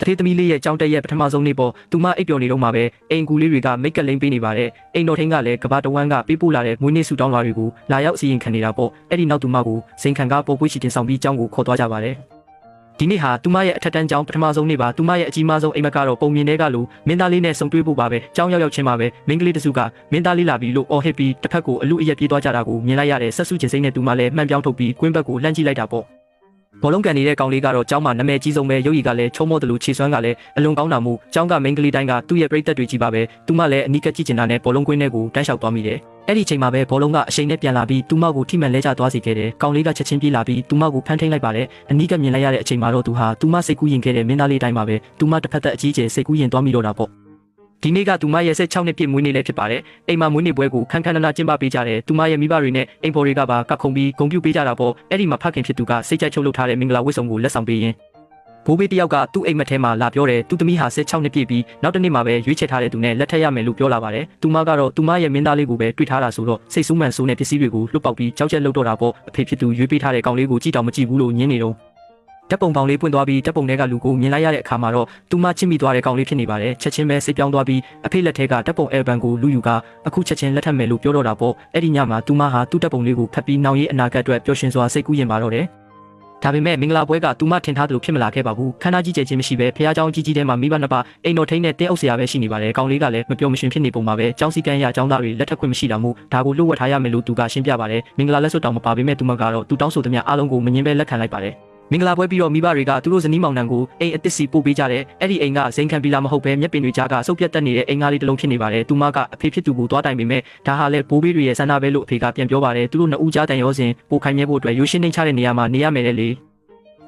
တထေးသမီးလေးရဲ့ကြောင်းတက်ရဲ့ပထမဆုံးနေ့ပေါ်သူမအိပ်ပျော်နေတော့မှပဲအိမ်ကူလေးတွေကမိတ်ကလိမ့်ပေးနေပါတယ်အိမ်တော်ထင်းကလည်းကဘာတဝမ်းကပေးပို့လာတဲ့မွေးနေ့ဆူတောင်းလွှာတွေကိုလာရောက်အစီရင်ခံနေတာပေါ့အဲ့ဒီနောက်သူမကိုစိန်ခံကပေါ်ပွေးချီတင်ဆောင်ပြီးကြောင်းကိုခေါ်သွားကြပါတယ်ဒီနေ့ဟာသူမရဲ့အထက်တန်းကျောင်းပထမဆုံးနေ့ပါသူမရဲ့အကြီးမားဆုံးအိမ်မက်ကတော့ပုံမြင်တဲ့ကလူမင်းသားလေးနဲ့ဆုံတွေ့ဖို့ပါပဲကျောင်းရောက်ချင်းပါပဲမင်းကလေးတစုကမင်းသားလေးလာပြီလို့အော်ဟစ်ပြီးတစ်ဖက်ကိုအလူအယက်ပြေးသွားကြတာကိုမြင်လိုက်ရတဲ့ဆက်စုချင်စိမ့်နဲ့သူမလည်းမှန်ပြောင်းထုတ်ပြီးကွင်းဘက်ကိုလှမ်းကြည့်လိုက်တာပေါ့ဘောလုံးကန်နေတဲ့ကောင်လေးကတော့ကျောင်းမှာနာမည်ကြီးဆုံးပဲရုပ်ရည်ကလည်းချုံမော့တယ်လို့ခြေစွမ်းကလည်းအလွန်ကောင်းတာမို့ကျောင်းကမင်းကလေးတိုင်းကသူ့ရဲ့ပြိတ္တတွေကြီးပါပဲသူမလည်းအနီးကပ်ကြည့်ကျင်တာနဲ့ဘောလုံးကွင်းထဲကိုတန်းလျှောက်သွားမိတယ်အဲ့ဒီချိန်မှာပဲဘောလုံးကအရှိန်နဲ့ပြန်လာပြီးသူမကိုထိမှန်လဲကျသွားစေခဲ့တယ်ကောင်လေးကချက်ချင်းပြေးလာပြီးသူမကိုဖမ်းထိန်လိုက်ပါတယ်အနီးကပ်မြင်လိုက်ရတဲ့အချိန်မှာတော့သူဟာသူမစိတ်ကူးရင်ခဲ့တဲ့မင်းသားလေးတိုင်းမှာပဲသူမတစ်ဖက်သက်အကြီးကျယ်စိတ်ကူးရင်သွားမိတော့တာပေါ့ဒီနေ့ကသူမရဲ့16နှစ်ပြည့်မွေးနေ့လည်းဖြစ်ပါတယ်အိမ်မှာမွေးနေ့ပွဲကိုခန်းခန်းနာနာကျင်းပပေးကြတယ်သူမရဲ့မိဘတွေနဲ့အိမ်ဖော်တွေကပါကပ်ခုံပြီးဂုဏ်ပြုပေးကြတာပေါ့အဲ့ဒီမှာဖခင်ဖြစ်သူကစိတ်ကြိုက်ချုပ်လုပ်ထားတဲ့မင်္ဂလာဝတ်စုံကိုလက်ဆောင်ပေးရင်ဘိုးဘေးတယောက်ကသူ့အိမ်မက်ထဲမှာလာပြောတယ်သူသမီးဟာ16နှစ်ပြည့်ပြီးနောက်တစ်နေ့မှာပဲရွေးချယ်ထားတဲ့သူနဲ့လက်ထပ်ရမယ်လို့ပြောလာပါတယ်သူမကတော့သူမရဲ့မင်းသားလေးကိုပဲတွေ့ထားတာဆိုတော့စိတ်ဆိုးမှန်ဆိုးတဲ့ပစ္စည်းတွေကိုလွတ်ပေါက်ပြီးကြောက်ချက်လုပ်တော့တာပေါ့အဖေဖြစ်သူရွေးပေးထားတဲ့ကောင်လေးကိုကြည့်တော့မကြည့်ဘူးလို့ညင်းနေတော့ဓာတ်ပုံပေါင်လေးပွင့်သွားပြီးဓာတ်ပုံထဲကလူကိုမြင်လိုက်ရတဲ့အခါမှာတော့သူမချစ်မိသွားတဲ့ကောင်လေးဖြစ်နေပါတယ်ချက်ချင်းပဲစိတ်ပြောင်းသွားပြီးအဖေလက်ထဲကဓာတ်ပုံအယ်ဘမ်ကိုလူယူကအခုချက်ချင်းလက်ထပ်မယ်လို့ပြောတော့တာပေါ့အဲ့ဒီညမှာသူမဟာသူ့ဓာတ်ပုံလေးကိုဖတ်ပြီးနောက်ရေးအနာဂတ်အတွက်ပျော်ရွှင်စွာစိတ်ကူးရင်ပါတော့တယ်ဒါပေမဲ့မင်္ဂလာပွဲကသူမထင်ထားသလိုဖြစ်မလာခဲ့ပါဘူးခန္ဓာကြီးကျယ်ခြင်းမရှိပဲဖះเจ้าကြီးကြီးထဲမှာမိဘနှစ်ပါးအိမ်တော်ထိန်းနဲ့တင်းအုပ်ဆရာပဲရှိနေပါတယ်ကောင်လေးကလည်းမပျော်မရွှင်ဖြစ်နေပုံမှာပဲเจ้าစီကန်းရเจ้าသားတွေလက်ထပ်ခွင့်မရှိတာမို့ဒါကိုလှုပ်ဝက်ထားရမယ်လို့သူကရှင်းပြပါတယ်မင်္ဂလာလက်စွပ်တောင်မပါပေမဲ့သူမကတော့သူတောင်းဆိုသမျှအားလုံးကိုမငြင်းပဲလက်ခံလိုက်ပါတယ်မင်္ဂလာပွဲပြီးတော့မိဘတွေကသူတို့ဇနီးမောင်နှံကိုအိမ်အသစ်စီပို့ပေးကြတယ်အဲ့ဒီအိမ်ကဇိမ်ခံပီလာမဟုတ်ပဲမျက်ပင်တွေကြားကစုပ်ပြတ်တက်နေတဲ့အိမ်ကားလေးတစ်လုံးဖြစ်နေပါတယ်သူမကအဖေဖြစ်သူကိုသွားတိုင်ပေမဲ့ဒါဟာလည်းဘိုးဘေးတွေရဲ့ဆန္ဒပဲလို့အဖေကပြန်ပြောပါတယ်သူတို့နှစ်ဦးကြားတန်ရောစဉ်ပိုခိုင်မြဲဖို့အတွက်ရိုးရှင်းနှိမ့်ချတဲ့နေရာမှာနေရမယ်လေ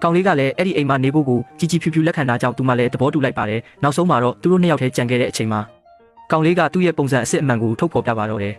ကောင်လေးကလည်းအဲ့ဒီအိမ်မှာနေဖို့ကိုကြီးကြီးဖြူဖြူလက်ခံတာကြောင့်သူမလည်းသဘောတူလိုက်ပါတယ်နောက်ဆုံးမှာတော့သူတို့နှစ်ယောက်တည်းကြံခဲ့တဲ့အချိန်မှာကောင်လေးကသူ့ရဲ့ပုံစံအစ်စ်အမှန်ကိုထုတ်ဖော်ပြပါတော့တယ်